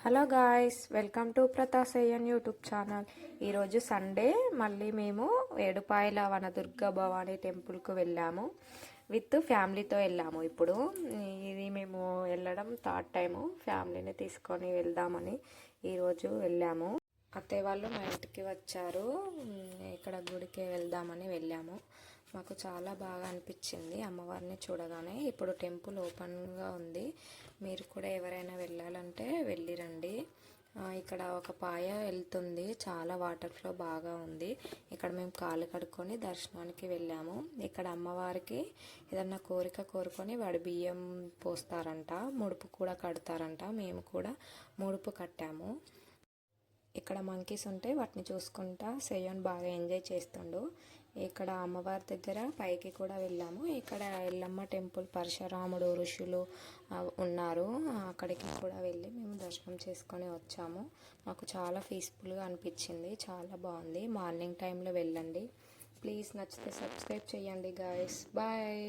Hello guys, welcome to Prathasayyan YouTube channel. ఈరోజు Sunday మళ్ళీ మేము ఏడుపాయల వనదుర్గ భవానీ టెంపుల్కు వెళ్ళాము. విత్ ఫ్యామిలీతో వెళ్ళాము. ఇప్పుడు ఇది మేము వెళ్ళడం థర్డ్ టైము. ఫ్యామిలీని తీసుకొని వెళ్దామని ఈరోజు వెళ్ళాము. అత్తయ్య వాళ్ళు మా ఇంటికి వచ్చారు. ఇక్కడ గుడికి వెళ్దామని వెళ్ళాము. మాకు చాలా బాగా అనిపించింది అమ్మవారిని చూడగానే. ఇప్పుడు టెంపుల్ ఓపెన్గా ఉంది. మీరు కూడా ఎవరైనా వెళ్ళాలంటే వెళ్ళిరండి. ఇక్కడ ఒక పాయ వెళ్తుంది. చాలా వాటర్ ఫ్లో బాగా ఉంది. ఇక్కడ మేము కాళ్ళు కడుక్కొని దర్శనానికి వెళ్ళాము. ఇక్కడ అమ్మవారికి ఏదన్నా కోరిక కోరుకొని వాడి బియ్యం పోస్తారంట, ముడుపు కూడా కడతారంట. మేము కూడా ముడుపు కట్టాము. ఇక్కడ మంకీస్ ఉంటే వాటిని చూసుకుంటా సేయోన్ బాగా ఎంజాయ్ చేస్తుండు. ఇక్కడ అమ్మవారి దగ్గర పైకి కూడా వెళ్ళాము. ఇక్కడ ఎల్లమ్మ టెంపుల్, పరశురాముడు, ఋషులు ఉన్నారు. అక్కడికి కూడా వెళ్ళి మేము దర్శనం చేసుకొని వచ్చాము. మాకు చాలా పీస్ఫుల్గా అనిపించింది. చాలా బాగుంది. మార్నింగ్ టైంలో వెళ్ళండి ప్లీజ్. నచ్చితే సబ్స్క్రైబ్ చేయండి గాయస్. బాయ్.